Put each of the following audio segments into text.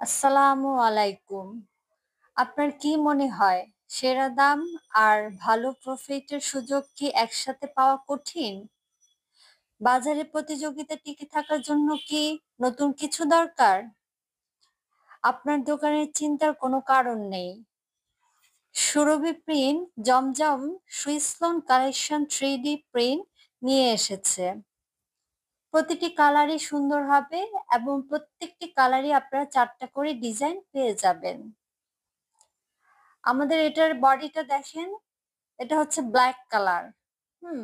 আসসালামু আলাইকুম। আপনার কি মনে হয় সেরা দাম আর ভালো প্রফিটের সুযোগ কি একসাথে পাওয়া কঠিন? বাজারে প্রতিযোগিতা টিকে থাকার জন্য কি নতুন কিছু দরকার? আপনার দোকানের চিন্তার কোনো কারণ নেই। সুরভি প্রিন্ট জমজম Swiss lawn collection 3D print নিয়ে এসেছে। প্রতিটি কালারই সুন্দর হবে এবং প্রত্যেকটি কালারই আপনারা ৪ টা করে ডিজাইন পেয়ে যাবেন। আমাদের এটার বডিটা দেখেন, এটা হচ্ছে ব্ল্যাক কালার। হুম,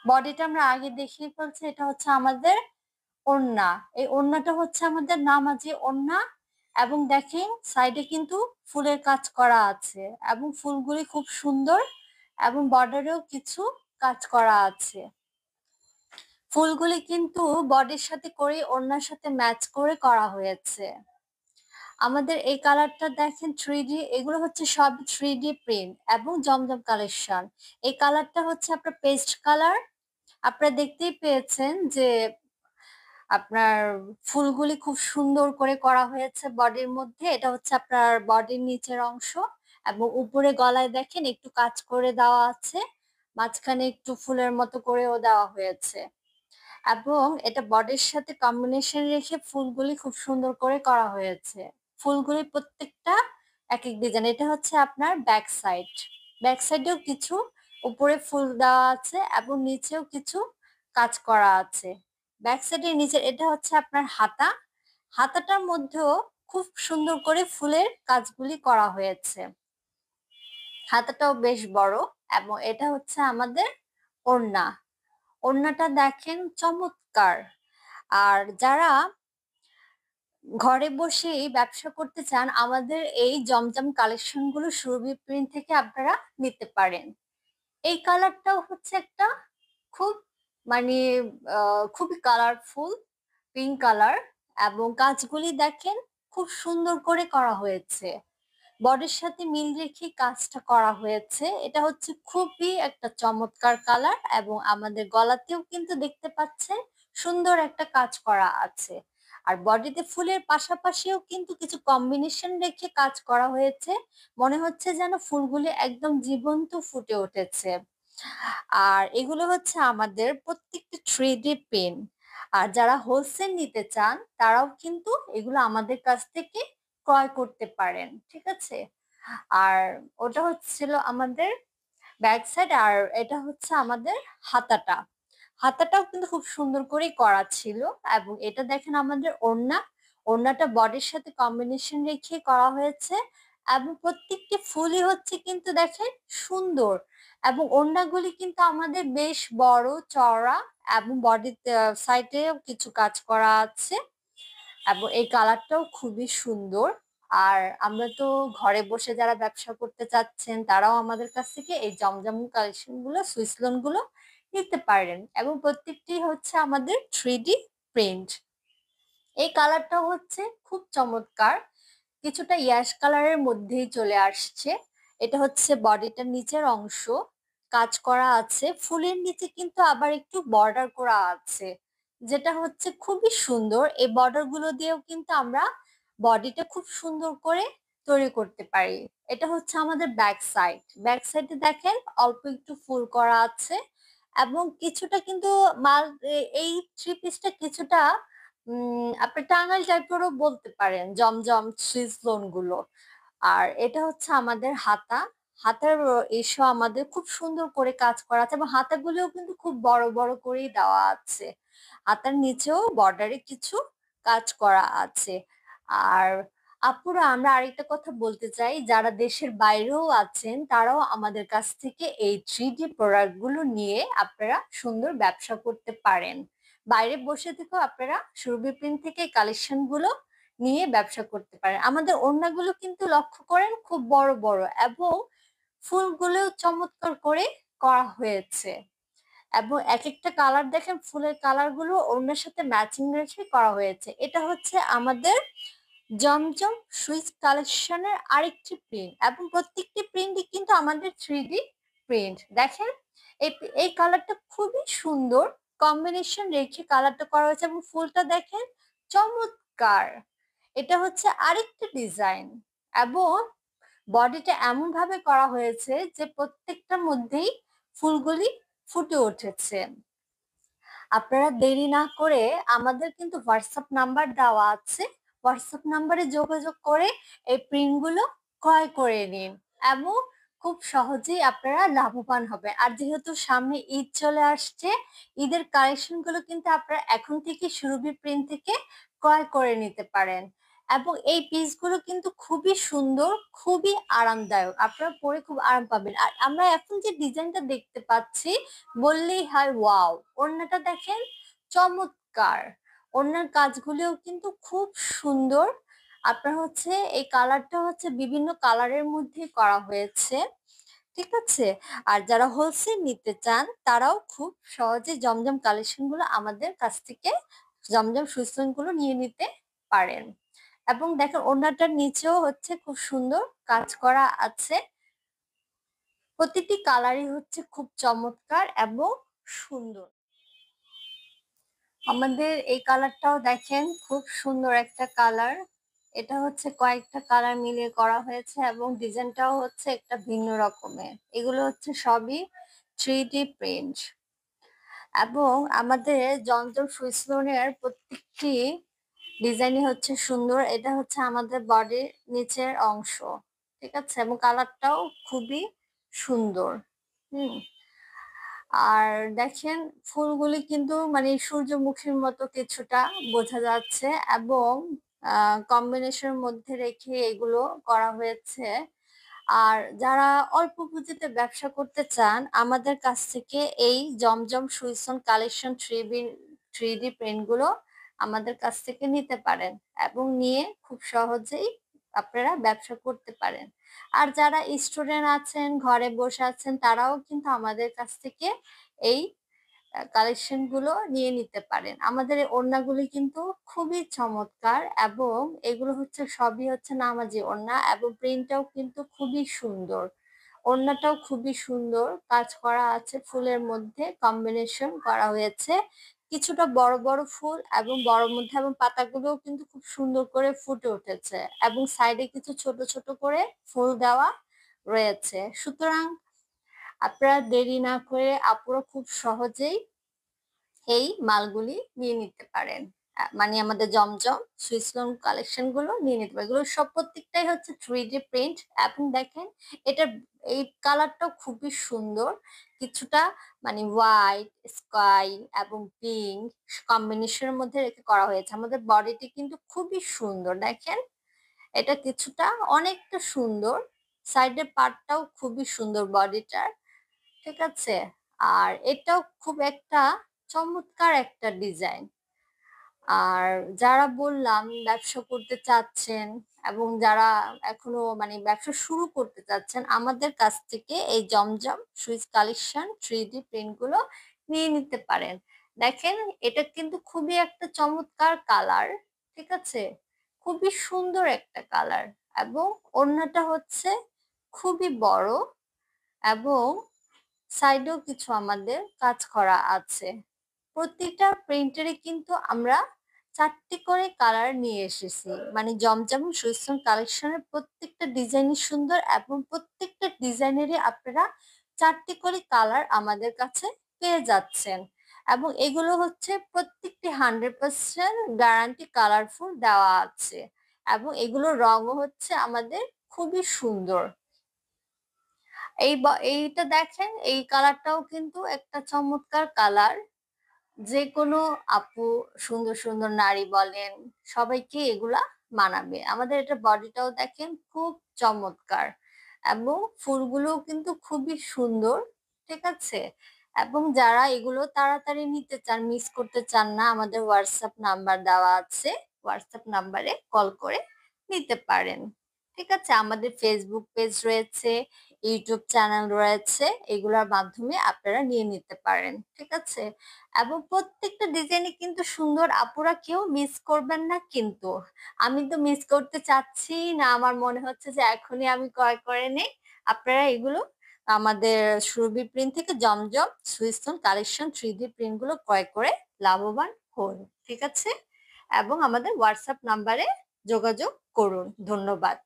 বডিটা আমরা আগে দেখিয়ে ফেলছি। এটা হচ্ছে আমাদের ওড়না। এই ওড়নাটা হচ্ছে আমাদের নামাজি ওড়না এবং দেখেন সাইডে কিন্তু ফুলের কাজ করা আছে এবং ফুলগুলি খুব সুন্দর এবং বর্ডারেও কিছু কাজ করা আছে। ফুলগুলি কিন্তু বডির সাথে করে ওড়নার সাথে ম্যাচ করে করা হয়েছে। আমাদের এই কালারটা দেখেন 3D, এগুলো হচ্ছে সব 3D প্রিন্ট এবং জমজম কালেকশন। এই কালারটা হচ্ছে আপনার পেস্ট কালার। আপনারা দেখতেই পেয়েছেন যে আপনার ফুলগুলি খুব সুন্দর করে করা হয়েছে বডির মধ্যে। এটা হচ্ছে আপনার বডির নিচের অংশ এবং উপরে গলায় দেখেন একটু কাজ করে দেওয়া আছে, মাঝখানে একটু ফুলের মতো করেও দেওয়া হয়েছে এবং এটা বডির সাথে কম্বিনেশন রেখে ফুলগুলি খুব সুন্দর করে করা হয়েছে। ফুলগুলি প্রত্যেকটা এক এক ডিজাইন। এটা হচ্ছে আপনার ব্যাক সাইড। ব্যাক সাইডেও কিছু উপরে ফুল দেওয়া আছে এবং নিচেও কিছু কাজ করা আছে। ব্যাক সাইডের নিচে এটা হচ্ছে আপনার হাতা। হাতাটার মধ্যেও খুব সুন্দর করে ফুলের কাজগুলি করা হয়েছে। হাতাটাও বেশ বড় এবং এটা হচ্ছে আমাদের ওড়না। ওড়নাটা দেখেন চমৎকার। আর যারা ঘরে বসেই ব্যবসা করতে চান, আমাদের এই জমজম কালেকশন গুলো সুরভি প্রিন্ট থেকে আপনারা নিতে পারেন। এই কালারটাও হচ্ছে একটা খুব মানে খুবই কালারফুল পিঙ্ক কালার এবং কাজগুলি দেখেন খুব সুন্দর করে করা হয়েছে। বডির সাথে মিল রেখে কাজটা করা হয়েছে। এটা হচ্ছে খুবই একটা চমৎকার কালার এবং আমাদের গলাতেও কিন্তু দেখতে পাচ্ছেন সুন্দর একটা কাজ করা আছে। আর বডিতে ফুলের পাশাপাশিও কিন্তু কিছু কম্বিনেশন রেখে কাজ করা হয়েছে। মনে হচ্ছে যেন ফুলগুলি একদম জীবন্ত ফুটে উঠেছে। আর এগুলো হচ্ছে আমাদের প্রত্যেকটা 3D পেন। আর যারা হোলসেল নিতে চান তারাও কিন্তু এগুলো আমাদের কাছ থেকে ক্রয় করতে পারেন। ঠিক আছে? আর ওটা হচ্ছিল আমাদের ব্যাক সাইড আর এটা হচ্ছে আমাদের হাতাটা। হাতাটাও কিন্তু খুব সুন্দর করেই করা ছিল এবং এটা দেখেন আমাদের ওড়না। ওড়নাটা বডির সাথে কম্বিনেশন রেখে করা হয়েছে এবং প্রত্যেকটি ফুলই হচ্ছে কিন্তু দেখেন সুন্দর এবং ওড়নাগুলি কিন্তু আমাদের বেশ বড় চওড়া এবং বডিতে সাইডেও কিছু কাজ করা আছে এবং এই কালারটাও খুবই সুন্দর। আর আমরা তো ঘরে বসে যারা ব্যবসা করতে চাচ্ছেন তারাও আমাদের কাছ থেকে এই জমজম কালেকশন গুলো সুইস লোন গুলো নিতে পারেন এবং প্রত্যেকটি হচ্ছে আমাদের 3D প্রিন্ট। এই কালারটা হচ্ছে খুব চমৎকার, কিছুটা ইয়াশ কালারের মধ্যেই চলে আসছে। এটা হচ্ছে বডিটার নিচের অংশ কাজ করা আছে, ফুলের নিচে কিন্তু আবার একটু বর্ডার করা আছে, যেটা হচ্ছে খুবই সুন্দর। এই বর্ডার গুলো দিয়েও কিন্তু আমরা বডিটা খুব সুন্দর করে তৈরি করতে পারি। এটা হচ্ছে আমাদের ব্যাক সাইড। ব্যাক সাইডে দেখেন অল্প একটু ফুল করা আছে এবং কিছুটা কিন্তু মাল এই থ্রি পিসটা কিছুটা আপনি টাঙ্গাইল টাইপেরও বলতে পারেন জমজম সুইস লোন গুলো। আর এটা হচ্ছে আমাদের হাতা। হাতার এসব আমাদের খুব সুন্দর করে কাজ করা আছে এবং হাতাগুলোও কিন্তু খুব বড় বড় করেই দেওয়া আছে। হাতার নিচেও বর্ডারে কিছু কাজ করা আছে। আর আপুরা, আমরা আরেকটা কথা বলতে চাই, যারা দেশের বাইরেও আছেন তারাও আমাদের কাছ থেকে এই 3D প্রোডাক্ট গুলো নিয়ে আপনারা সুন্দর ব্যবসা করতে পারেন। বাইরে বসে থেকেও আপনারা সুরভি প্রিন্ট থেকে কালেকশন গুলো নিয়ে ব্যবসা করতে পারেন। আমাদের ওড়নাগুলো কিন্তু লক্ষ্য করেন খুব বড় বড় এবং ফুলগুলো চমৎকার করে করা হয়েছে এবং এক একটা কালার দেখেন ফুলের কালার গুলো ওড়নার সাথে ম্যাচিং রেখে করা হয়েছে। এটা হচ্ছে আমাদের জমজম সুইচ কালেকশনের আরেকটি প্রিন্ট এবং প্রত্যেকটি প্রিন্টই কিন্তু আমাদের 3D প্রিন্ট। দেখেন এই এই কালারটা খুবই সুন্দর, কম্বিনেশন রেখে কালারটা করা হয়েছে এবং ফুলটা দেখেন চমৎকার। এটা হচ্ছে আরেকটা ডিজাইন এবং বডিটা এমন ভাবে করা হয়েছে যে প্রত্যেকটার মধ্যেই ফুলগুলি ফুটে উঠেছে। আপনারা দেরি না করে আমাদের কিন্তু হোয়াটসঅ্যাপ নাম্বার দেওয়া আছে, হোয়াটসঅ্যাপ নাম্বারে যোগাযোগ করে এই প্রিন্টগুলো ক্রয় করে নিন এবং খুব সহজেই আপনারা লাভবান হবেন। আর যেহেতু সামনে ঈদ চলে আসছে, ঈদের কালেকশন গুলো কিন্তু আপনারা এখন থেকে সুরভি প্রিন্ট থেকে ক্রয় করে নিতে পারেন এবং এই পিসগুলো কিন্তু খুবই সুন্দর, খুবই আরামদায়ক, আপনারা পরে খুব আরাম পাবেন। আর আমরা এখন যে ডিজাইনটা দেখতে পাচ্ছি বললেই হয় ওয়াও। ওড়নাটা দেখেন, চমৎকার। ওড়নার কাজগুলিও কিন্তু খুব সুন্দর। আপনার হচ্ছে এই কালারটা হচ্ছে বিভিন্ন কালারের মধ্যে করা হয়েছে, ঠিক আছে। আর যারা হোলসেল নিতে চান তারাও খুব সহজে জমজম কালেকশন গুলো আমাদের কাছ থেকে, জমজম সুইসন গুলো নিয়ে নিতে পারেন। এবং দেখেন ওড়নাটার নিচেও হচ্ছে খুব সুন্দর কাজ করা আছে, প্রতিটি কালারই হচ্ছে খুব চমৎকার এবং সুন্দর। আমাদের এই কালারটাও দেখেন খুব সুন্দর একটা কালার। এটা হচ্ছে কয়েকটা কালার মিলিয়ে করা হয়েছে এবং ডিজাইনটাও হচ্ছে একটা ভিন্ন রকমের। এগুলো হচ্ছে সবই 3D প্রিন্ট এবং আমাদের জমজম সুইসলোনের প্রত্যেকটি ডিজাইনই হচ্ছে সুন্দর। এটা হচ্ছে আমাদের বডির নিচের অংশ, ঠিক আছে, এবং কালারটাও খুবই সুন্দর। হুম। আর দেখেন ফুলগুলি কিন্তু মানে সূর্যমুখীর মতো কিছুটা বোঝা যাচ্ছে এবং কম্বিনেশনের মধ্যে রেখে এগুলো করা হয়েছে। আর যারা অল্প পুঁজিতে ব্যবসা করতে চান আমাদের কাছ থেকে এই জমজম সুইসন কালেকশন 3D প্রিন্ট গুলো আমাদের কাছ থেকে নিতে পারেন এবং নিয়ে খুব সহজেই আপনারা ব্যবসা করতে পারেন। আর যারা স্টুডেন্ট আছেন, ঘরে বসে আছেন, তারাও কিন্তু আমাদের কাছ থেকে এই কালেকশন গুলো নিয়ে নিতে পারেন। আমাদের এই ওড়নাগুলি কিন্তু খুবই চমৎকার এবং এগুলো হচ্ছে সবই হচ্ছে নামাজি ওড়না এবং প্রিন্টটাও কিন্তু খুবই সুন্দর। ওড়নাটাও খুবই সুন্দর কাজ করা আছে, ফুলের মধ্যে কম্বিনেশন করা হয়েছে কিছুটা বড় বড় ফুল এবং বড় মধ্যে, এবং পাতাগুলোও কিন্তু খুব সুন্দর করে ফুটে উঠেছে এবং সাইডে কিছু ছোট ছোট করে ফুল দেওয়া রয়েছে। সুতরাং আপনারা দেরি না করে আপুরা খুব সহজেই এই মালগুলি নিয়ে নিতে পারেন। মানে আমাদের জমজম সুইসলন কালেকশন গুলো নিয়ে নিতে পারেন। এগুলো সব প্রত্যেকটাই হচ্ছে 3D প্রিন্ট এবং দেখেন এটা এই কালারটাও খুবই সুন্দর, কিছুটা মানে হোয়াইট স্কাই এবং পিঙ্ক কম্বিনেশনের মধ্যে রেখে করা হয়েছে। আমাদের বডিটি কিন্তু খুবই সুন্দর, দেখেন এটা কিছুটা অনেকটা সুন্দর, সাইডের পার্টটাও খুবই সুন্দর বডিটার, ঠিক আছে। আর এটাও খুব একটা চমৎকার একটা ডিজাইন। আর যারা বললাম ব্যবসা করতে চাচ্ছেন এবং যারা এখনো মানে ব্যবসা শুরু করতে চাচ্ছেন আমাদের কাছ থেকে এই জমজম সুইচ কালেকশন 3D প্রিন্ট গুলো নিয়ে নিতে পারেন। দেখেন এটা কিন্তু খুবই একটা চমৎকার কালার, ঠিক আছে, খুবই সুন্দর একটা কালার এবং ওড়নাটা হচ্ছে খুবই বড় এবং সাইডেও কিছু আমাদের কাজ করা আছে। প্রতিটা প্রিন্টারে কিন্তু আমরা 4টি করে কালার নিয়ে এসেছি, মানে জমজম সুইসন কালেকশনের প্রত্যেকটা ডিজাইনই সুন্দর এবং প্রত্যেকটা ডিজাইনেরই আপনারা 4টি করে কালার আমাদের কাছে পেয়ে যাচ্ছেন এবং এগুলো হচ্ছে প্রত্যেকটি 100% গ্যারান্টি কালারফুল দেওয়া আছে এবং এগুলোর রঙও হচ্ছে আমাদের খুবই সুন্দর। এইটা দেখেন, এই কালারটাও কিন্তু একটা চমৎকার কালার। যে কোনো আপু, সুন্দর সুন্দর নারী বলেন, সবাইকে এগুলা মানাবে। আমাদের এটা বডিটাও দেখেন খুব চমৎকার এবং ফুলগুলোও কিন্তু খুবই সুন্দর, ঠিক আছে। এবং যারা এগুলো তাড়াতাড়ি নিতে চান, মিস করতে চান না, আমাদের হোয়াটসঅ্যাপ নাম্বার দেওয়া আছে, হোয়াটসঅ্যাপ নাম্বারে কল করে নিতে পারেন, ঠিক আছে। আমাদের ফেসবুক পেজ রয়েছে, ইউটিউব চ্যানেল রয়েছে, এগুলোর মাধ্যমে আপনারা নিয়ে নিতে পারেন, ঠিক আছে। এবং প্রত্যেকটা ডিজাইনই কিন্তু সুন্দর, আপুরা কেউ মিস করবেন না কিন্তু। আমি তো মিস করতে চাচ্ছি না, আমার মনে হচ্ছে যে এখনই আমি ক্রয় করে নেই। আপনারা এগুলো আমাদের সুরভি প্রিন্ট থেকে জমজম সুইসন কালেকশন 3D প্রিন্ট গুলো ক্রয় করে লাভবান হন, ঠিক আছে। এবং আমাদের হোয়াটসঅ্যাপ নাম্বারে যোগাযোগ করুন। ধন্যবাদ।